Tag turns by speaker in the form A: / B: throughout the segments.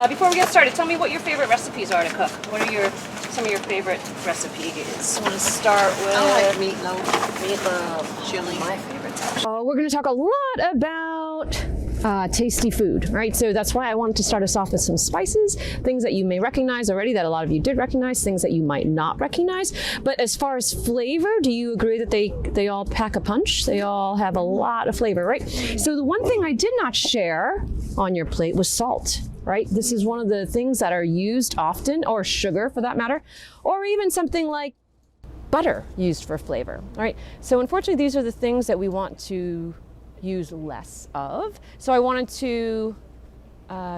A: Before we get started, tell me what your favorite recipes are to cook. What are some of your favorite recipes? I want to start with...
B: I like meatloaf. Meatloaf, chili.
A: My favorites.
C: We're going to talk a lot about tasty food, right? So that's why I wanted to start us off with some spices, things that you may recognize already, that a lot of you did recognize, things that you might not recognize. But as far as flavor, do you agree that they all pack a punch? They all have a lot of flavor, right? So the one thing I did not share on your plate was salt. Right? This is one of the things that are used often, or sugar for that matter, or even something like butter used for flavor, right? So unfortunately, these are the things that we want to use less of. So I wanted to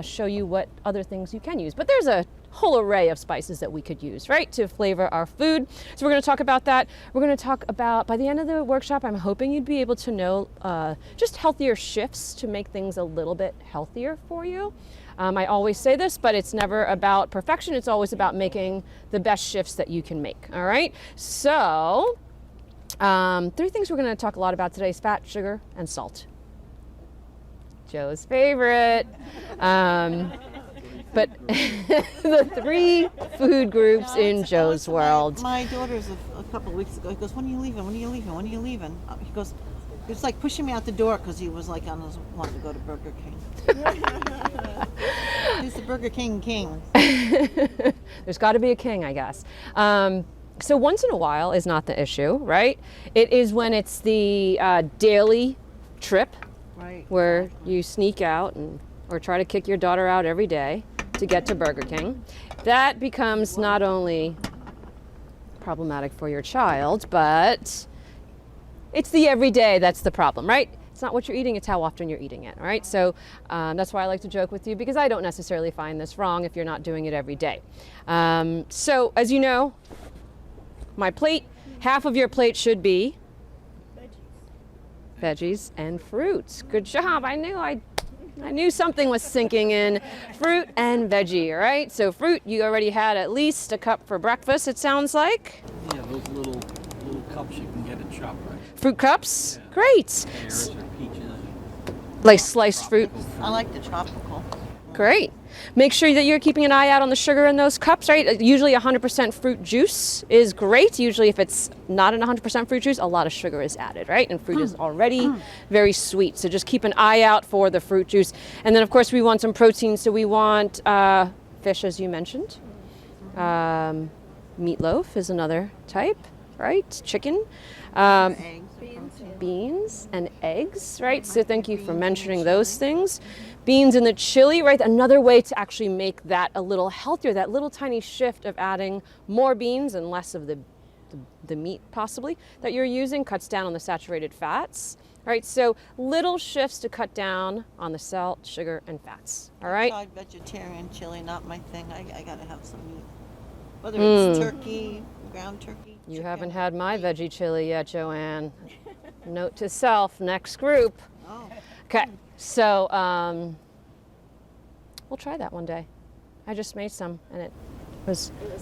C: show you what other things you can use. But there's a whole array of spices that we could use, right, to flavor our food. So we're going to talk about that. We're going to talk about, by the end of the workshop, I'm hoping you'd be able to know just healthier shifts to make things a little bit healthier for you. I always say this, but it's never about perfection. It's always about making the best shifts that you can make, all right? So, 3 things we're going to talk a lot about today is fat, sugar, and salt. Joe's favorite. But the 3 food groups in Joe's world.
B: My daughter's a couple of weeks ago. He goes, when are you leaving? When are you leaving? When are you leaving? He goes, he was like pushing me out the door because he was like on his wanting to go to Burger King. He's the Burger King king.
C: There's got to be a king, I guess. So once in a while is not the issue, right? It is when it's the daily trip,
B: Right.
C: where you sneak out or try to kick your daughter out every day to get to Burger King. That becomes not only problematic for your child, but it's the everyday that's the problem, right? It's not what you're eating, it's how often you're eating it, all right? So that's why I like to joke with you, because I don't necessarily find this wrong if you're not doing it every day. So as you know, my plate, half of your plate should be veggies and fruits. Good job. I knew something was sinking in. Fruit and veggie, all right? So fruit, you already had at least a cup for breakfast, it sounds like.
D: Yeah, those little cups you can get at ShopRite.
C: Fruit cups? Great.
D: Pears or peaches.
C: Like sliced fruit?
B: I like the tropical.
C: Great. Make sure that you're keeping an eye out on the sugar in those cups, right? Usually 100% fruit juice is great. Usually if it's not an 100% fruit juice, a lot of sugar is added, right? And fruit is already very sweet. So just keep an eye out for the fruit juice. And then of course we want some protein. So we want fish, as you mentioned. Meatloaf is another type, right? Chicken.
B: Eggs.
C: Beans and eggs, right? So thank you for mentioning those things. Beans in the chili, right? Another way to actually make that a little healthier, that little tiny shift of adding more beans and less of the meat possibly that you're using cuts down on the saturated fats, right? So little shifts to cut down on the salt, sugar, and fats, all right?
B: I tried vegetarian chili, not my thing. I gotta have some meat. Whether it's turkey, ground turkey.
C: You
B: chicken.
C: haven't had my veggie chili yet, Joanne. Note to self, next group.
B: Oh.
C: Okay, so we'll try that one day. I just made some, and it was
E: good.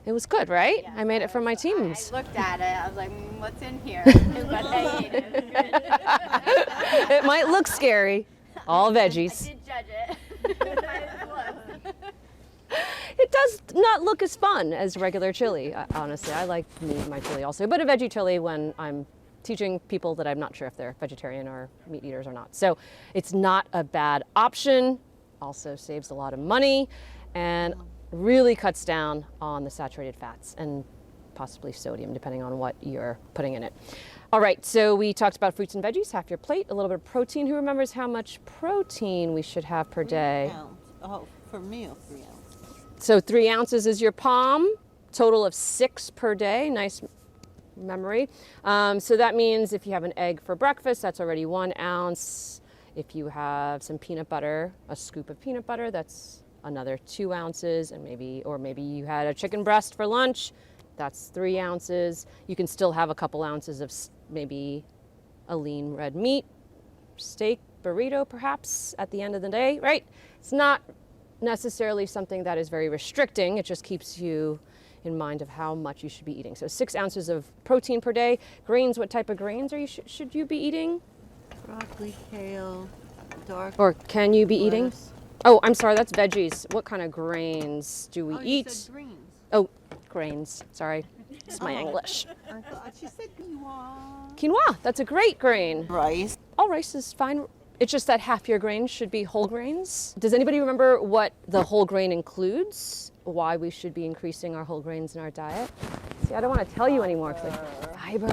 C: It was good, right?
E: Yeah,
C: I made it for my teams.
E: I looked at it. I was like, what's in here? But I ate it. It was good.
C: It might look scary. All veggies.
E: I did judge it. Might as well.
C: It does not look as fun as regular chili, honestly. I like my chili also, but a veggie chili when I'm teaching people that I'm not sure if they're vegetarian or meat eaters or not. So it's not a bad option, also saves a lot of money, and really cuts down on the saturated fats and possibly sodium, depending on what you're putting in it. All right, so we talked about fruits and veggies, half your plate, a little bit of protein. Who remembers how much protein we should have per day?
B: 3 ounces. Oh, for me, 3 ounces.
C: So 3 ounces is your palm, total of 6 per day. Nice memory. So that means if you have an egg for breakfast, that's already 1 ounce. If you have some peanut butter, a scoop of peanut butter, that's another 2 ounces. And maybe you had a chicken breast for lunch, that's 3 ounces. You can still have a couple ounces of maybe a lean red meat, steak, burrito perhaps at the end of the day, right? It's not necessarily something that is very restricting. It just keeps you in mind of how much you should be eating. So 6 ounces of protein per day. Grains, what type of grains should you be eating?
B: Broccoli, kale, dark.
C: Or can you be eating?
B: lettuce.
C: Oh, I'm sorry, that's veggies. What kind of grains do we
B: Oh, you
C: eat?
B: said greens.
C: Oh, grains. Sorry, it's my
B: Oh.
C: English.
B: I thought she said quinoa.
C: Quinoa, that's a great grain.
B: Rice.
C: All rice is fine. It's just that half your grains should be whole grains. Does anybody remember what the whole grain includes? Why we should be increasing our whole grains in our diet? See, I don't want to tell you anymore. Fiber,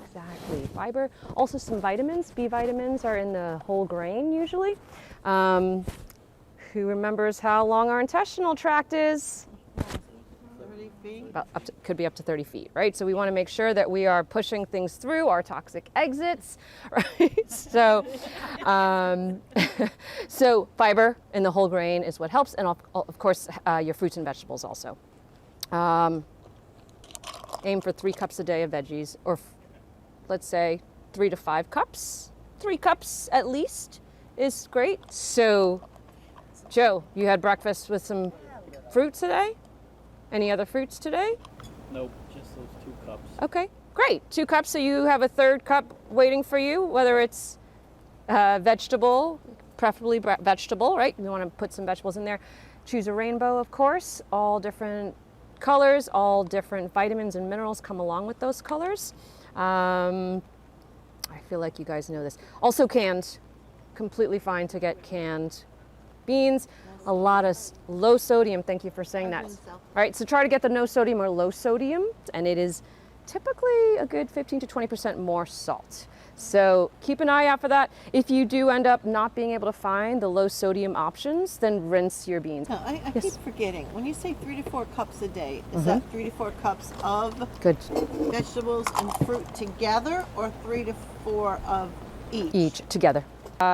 C: exactly. Fiber. Also some vitamins. B vitamins are in the whole grain usually. Who remembers how long our intestinal tract is?
B: 30 feet.
C: About could be up to 30 feet, right? So we want to make sure that we are pushing things through our toxic exits, right? So, so fiber in the whole grain is what helps, and of course your fruits and vegetables also. Aim for 3 cups a day of veggies, or let's say 3 to 5 cups. 3 cups at least is great. So, Joe, you had breakfast with some fruit today? Any other fruits today?
D: Nope, just those 2 cups.
C: Okay, great. 2 cups, so you have a 3rd cup waiting for you, whether it's vegetable, preferably vegetable, right? We want to put some vegetables in there. Choose a rainbow, of course. All different colors, all different vitamins and minerals come along with those colors. I feel like you guys know this. Also canned, completely fine to get canned beans. A lot of low sodium, thank you for saying that. All right, so try to get the no sodium or low sodium, and it is typically a good 15 to 20% more salt. So keep an eye out for that. If you do end up not being able to find the low sodium options, then rinse your beans.
B: No, I
C: Yes.
B: keep forgetting. When you say 3 to 4 cups a day, is that 3 to 4 cups of
C: Good.
B: vegetables and fruit together, or 3 to 4 of each?
C: Each together.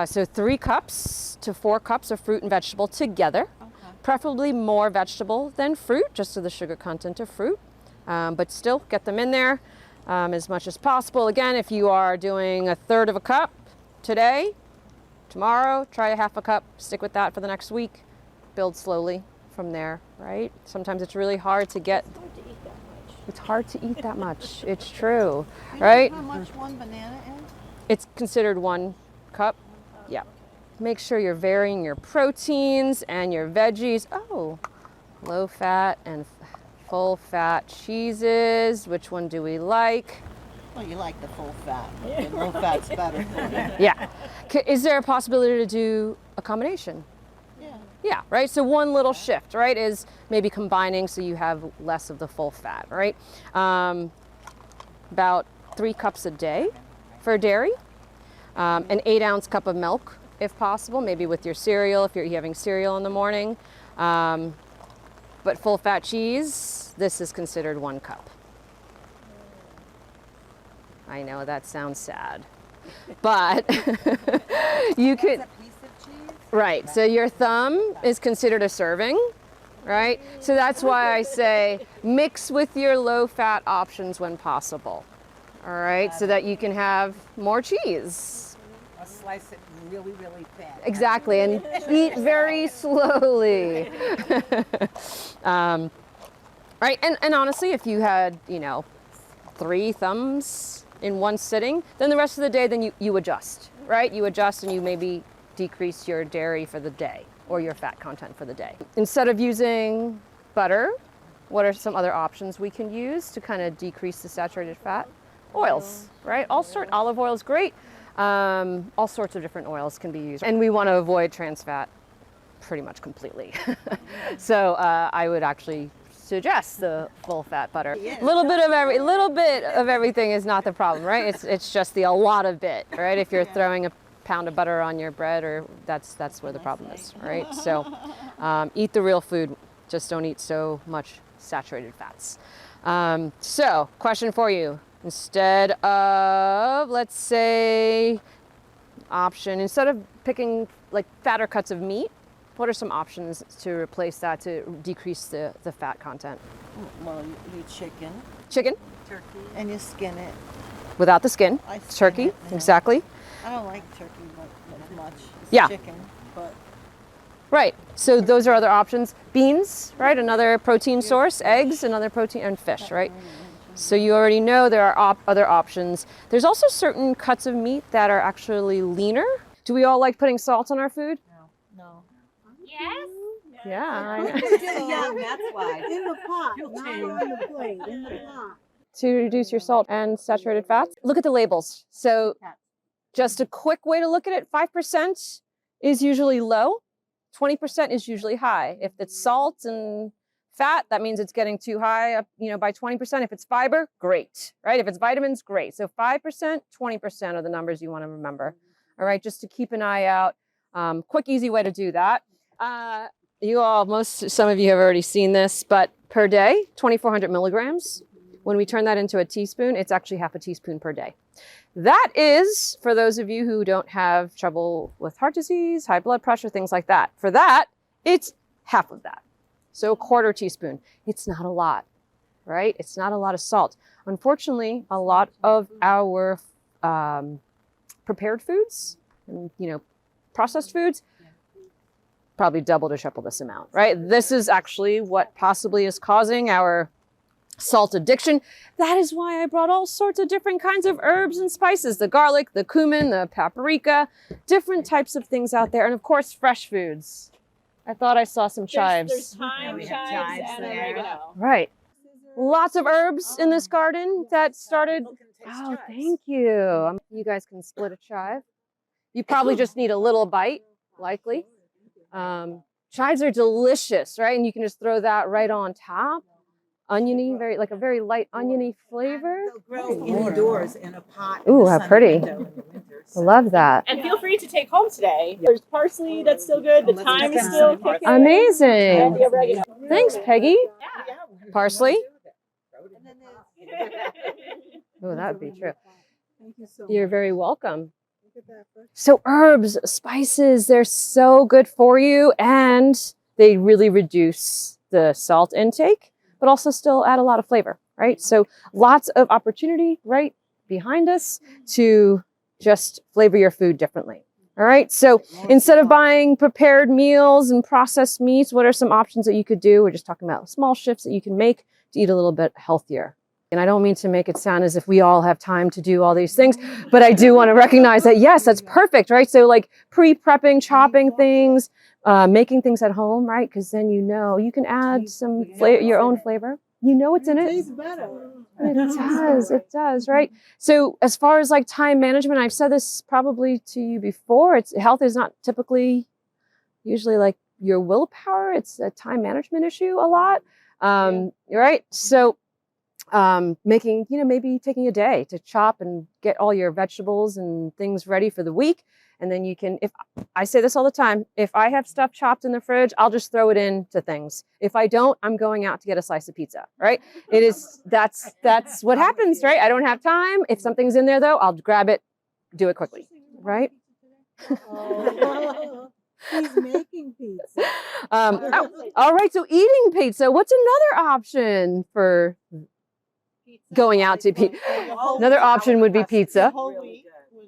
C: So 3 cups to 4 cups of fruit and vegetable together.
B: Okay.
C: Preferably more vegetable than fruit, just to the sugar content of fruit. But still get them in there as much as possible. Again, if you are doing a 1/3 of a cup today, tomorrow, try a 1/2 a cup, stick with that for the next week. Build slowly from there, right? Sometimes it's really hard to get. It's hard to eat that much. It's true,
B: Do you know
C: right?
B: how much one banana is?
C: It's considered 1 cup. Yeah. Make sure you're varying your proteins and your veggies. Oh, low fat and full fat cheeses. Which one do we like?
B: Well, you like the full fat. The low fat's better.
C: Yeah. Is there a possibility to do a combination?
B: Yeah.
C: Yeah, right? So one little shift, right, is maybe combining so you have less of the full fat, right? About 3 cups a day for dairy. An 8-ounce cup of milk, if possible, maybe with your cereal, if you're having cereal in the morning. But full fat cheese, this is considered 1 cup. I know that sounds sad, but you could, right, so your thumb is considered a serving, right? So that's why I say mix with your low fat options when possible, all right, so that you can have more cheese.
F: Or slice it really, really thin.
C: Exactly, and eat very slowly. Right, and honestly, if you had, 3 thumbs in one sitting, then the rest of the day, then you adjust, right? You adjust and you maybe decrease your dairy for the day or your fat content for the day. Instead of using butter, what are some other options we can use to kind of decrease the saturated fat? Oils, right? Olive oil is great. All sorts of different oils can be used. And we want to avoid trans fat pretty much completely. So I would actually suggest the full fat butter. A little bit of everything is not the problem, right? It's just a lot of bit, right? If you're throwing a pound of butter on your bread, or that's where the problem is, right? So eat the real food, just don't eat so much saturated fats. So question for you. Instead of, let's say, instead of picking like fatter cuts of meat, what are some options to replace that to decrease the fat content?
B: Well, you eat chicken.
C: Chicken,
B: Turkey. And you skin it.
C: without the skin.
B: I skin
C: Turkey,
B: it, yeah.
C: exactly.
B: I don't like turkey as much as
C: Yeah.
B: chicken, but
C: Right, so those are other options. Beans, right, another protein source. Eggs, another protein, and fish, right? So you already know there are other options. There's also certain cuts of meat that are actually leaner. Do we all like putting salt on our food?
B: no.
E: Yes.
C: Yeah.
F: Still young, that's why.
G: In the pot, not on the plate, in the pot.
C: To reduce your salt and saturated fats. Look at the labels. So just a quick way to look at it, 5% is usually low, 20% is usually high. If it's salt and fat, that means it's getting too high up, by 20%. If it's fiber, great, right? If it's vitamins, great. So 5%, 20% are the numbers you want to remember. All right, just to keep an eye out. Quick, easy way to do that. Some of you have already seen this, but per day, 2,400 milligrams. When we turn that into a teaspoon, it's actually half a teaspoon per day. That is, for those of you who don't have trouble with heart disease, high blood pressure, things like that. For that, it's half of that. So a quarter teaspoon. It's not a lot, right? It's not a lot of salt. Unfortunately, a lot of our prepared foods, and, processed foods, probably double to triple this amount, right? This is actually what possibly is causing our salt addiction. That is why I brought all sorts of different kinds of herbs and spices, the garlic, the cumin, the paprika, different types of things out there. And of course, fresh foods. I thought I saw some chives.
A: There's thyme, chives, and oregano.
C: Right. Lots of herbs in this garden that started. Oh, thank you. You guys can split a chive. You probably just need a little bite, likely. Chives are delicious, right? And you can just throw that right on top. Oniony, a very light oniony flavor.
F: They'll grow indoors in a pot.
C: Ooh, how pretty. I love that.
A: And feel free to take home today. There's parsley that's still good. The thyme is still kicking. And
C: Amazing.
A: the oregano.
C: Thanks, Peggy.
A: Yeah.
C: Parsley. Oh, that would be true.
G: Thank you so much.
C: You're very welcome.
G: Look at that fresh.
C: So herbs, spices, they're so good for you, and they really reduce the salt intake, but also still add a lot of flavor, right? So lots of opportunity right behind us to just flavor your food differently. All right, so instead of buying prepared meals and processed meats, what are some options that you could do? We're just talking about small shifts that you can make to eat a little bit healthier. And I don't mean to make it sound as if we all have time to do all these things, but I do want to recognize that, yes, that's perfect, right? So like pre-prepping, chopping things, making things at home, right? Because then you can add some your own flavor. You know what's in
G: It
C: it.
G: tastes better.
C: It does, right? So as far as like time management, I've said this probably to you before, health is not typically usually like your willpower. It's a time management issue a lot, right? So making, maybe taking a day to chop and get all your vegetables and things ready for the week. And then you can, if I say this all the time, if I have stuff chopped in the fridge, I'll just throw it into things. If I don't, I'm going out to get a slice of pizza, right? That's what happens, right? I don't have time. If something's in there though, I'll grab it, do it quickly, right?
G: Oh, he's making pizza.
C: All right, so eating pizza. What's another option for going out to pizza? Another option would be pizza.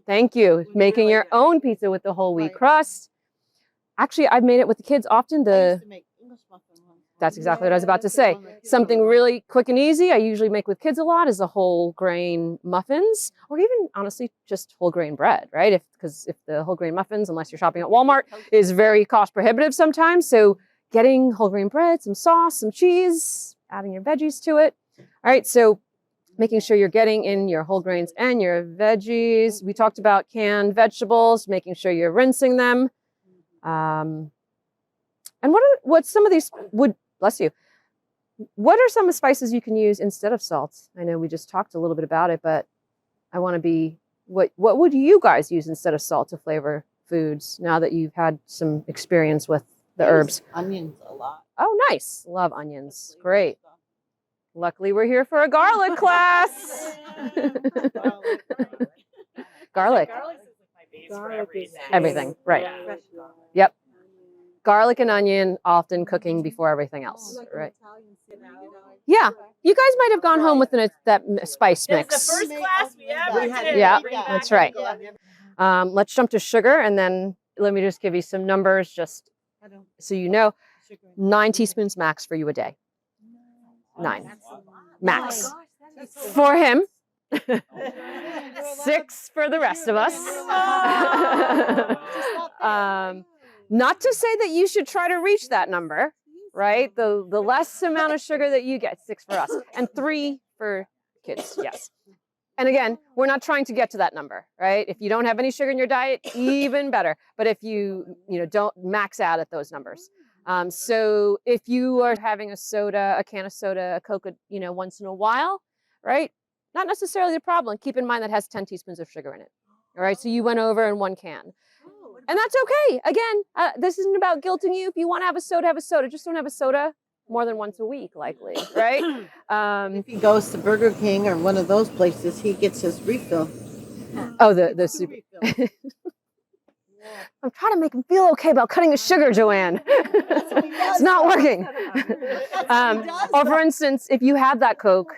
C: Thank you. Making your own pizza with the whole wheat crust. Actually, I've made it with the kids often. That's exactly what I was about to say. Something really quick and easy I usually make with kids a lot is the whole grain muffins, or even honestly just whole grain bread, right? Because if the whole grain muffins, unless you're shopping at Walmart, is very cost prohibitive sometimes. So getting whole grain bread, some sauce, some cheese, adding your veggies to it. All right, so making sure you're getting in your whole grains and your veggies. We talked about canned vegetables, making sure you're rinsing them. And what some of these would, bless you, what are some of the spices you can use instead of salt? I know we just talked a little bit about it, but I want to be, what would you guys use instead of salt to flavor foods now that you've had some experience with the herbs?
B: Onions a lot.
C: Oh, nice. Love onions. Great. Luckily, we're here for a garlic class. Garlic.
A: Garlic is my base for
G: Garlic is
C: Everything, right.
A: Yeah.
C: Yep. Garlic and onion often cooking before everything else, right? Yeah. You guys might have gone home with that spice mix.
A: It's the first class we ever did.
C: Yeah,
A: Bring back
C: that's right.
A: the-
C: Let's jump to sugar, and then let me just give you some numbers just so you know. 9 teaspoons max for you a day. 9. Max. For him. 6 for the rest of us. Not to say that you should try to reach that number, right? The less amount of sugar that you get, 6 for us, and 3 for kids, yes. And again, we're not trying to get to that number, right? If you don't have any sugar in your diet, even better. But if you don't max out at those numbers. So if you are having a soda, a can of soda, a Coke, once in a while, right? Not necessarily the problem. Keep in mind that has 10 teaspoons of sugar in it. All right, so you went over in 1 can. And that's okay. Again, this isn't about guilting you. If you want to have a soda, have a soda. Just don't have a soda more than once a week, likely, right?
B: If he goes to Burger King or one of those places, he gets his refill.
C: Oh, the super. I'm trying to make him feel okay about cutting his sugar, Joanne. It's not working. Or for instance, if you have that Coke,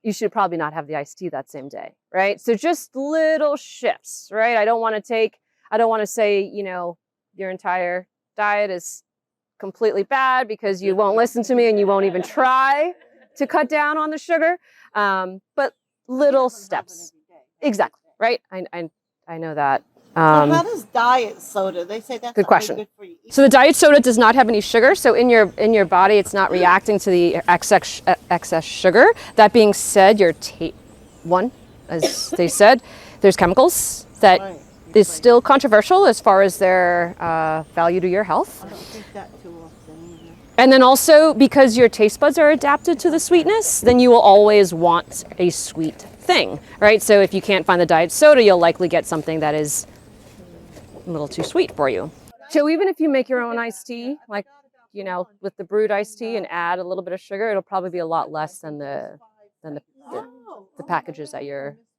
C: you should probably not have the iced tea that same day, right? So just little shifts, right? I don't want to say, your entire diet is completely bad because you won't listen to me and you won't even try to cut down on the sugar. But little steps. Exactly, right? I know that.
B: How does diet soda? They say that's
C: Good question.
B: good for you.
C: So the diet soda does not have any sugar. So in your body, it's not reacting to the excess sugar. That being said, as they said, there's chemicals that is still controversial as far as their value to your health.
B: I don't think that too often either.
C: And then also because your taste buds are adapted to the sweetness, then you will always want a sweet thing, right? So if you can't find the diet soda, you'll likely get something that is a little too sweet for you. So even if you make your own iced tea, like, with the brewed iced tea and add a little bit of sugar, it'll probably be a lot less than the packages that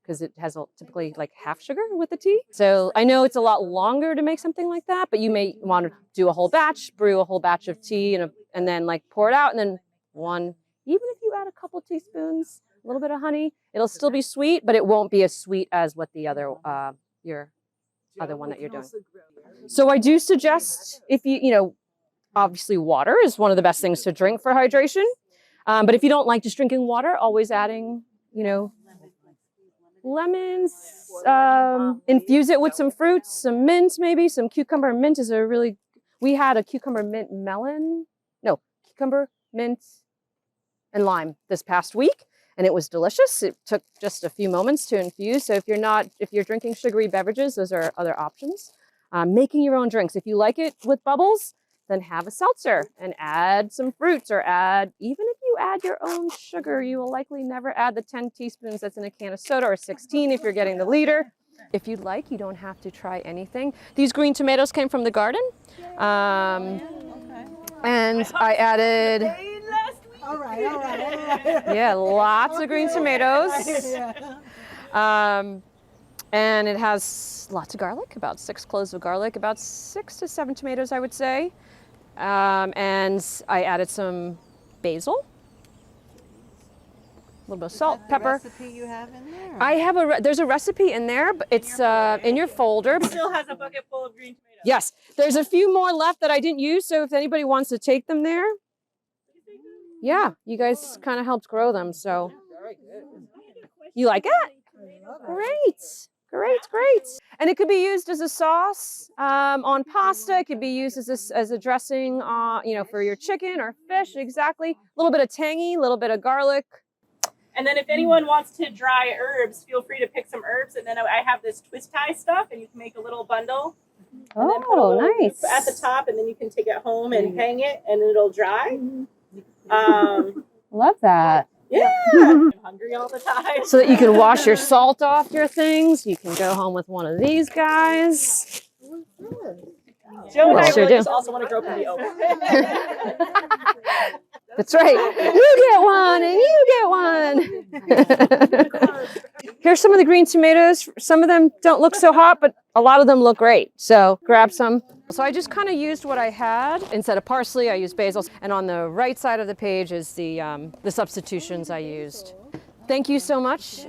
C: because it has typically like half sugar with the tea. So I know it's a lot longer to make something like that, but you may want to do a whole batch, brew a whole batch of tea and then like pour it out and then even if you add a couple teaspoons, a little bit of honey, it'll still be sweet, but it won't be as sweet as what the other, your other one that you're doing. So I do suggest if obviously water is one of the best things to drink for hydration. But if you don't like just drinking water, always adding, lemons, infuse it with some fruits, some mint, maybe some cucumber. Mint is we had a cucumber mint and lime this past week. And it was delicious. It took just a few moments to infuse. So if you're drinking sugary beverages, those are other options. Making your own drinks. If you like it with bubbles, then have a seltzer and add some fruits even if you add your own sugar, you will likely never add the 10 teaspoons that's in a can of soda or 16 if you're getting the liter. If you'd like, you don't have to try anything. These green tomatoes came from the garden. And I added...
G: All right.
C: Yeah, lots of green tomatoes. And it has lots of garlic, about 6 cloves of garlic, about 6 to 7 tomatoes, I would say. And I added some basil, a little bit of salt, pepper.
B: Recipe you have in there?
C: I have there's a recipe in there, but it's in your folder.
H: Still has a bucket full of green tomatoes.
C: Yes, there's a few more left that I didn't use, so if anybody wants to take them there. Yeah, you guys kind of helped grow them, so. You like it? Great. And it could be used as a sauce on pasta. It could be used as a dressing, for your chicken or fish, exactly. A little bit of tangy, a little bit of garlic.
H: And then if anyone wants to dry herbs, feel free to pick some herbs. And then I have this twist tie stuff, and you can make a little bundle. And then put a little
C: nice.
H: At the top, and then you can take it home and hang it, and it'll dry.
C: Love that.
H: Yeah. I'm hungry all the time.
C: So that you can wash your salt off your things. You can go home with one of these guys.
H: Joe and I
C: Sure
H: really
C: do.
H: just also want to grow from the oak.
C: That's right. You get one and you get one. Here's some of the green tomatoes. Some of them don't look so hot, but a lot of them look great. So grab some. So I just kind of used what I had. Instead of parsley, I used basil. And on the right side of the page is the substitutions I used. Thank you so much.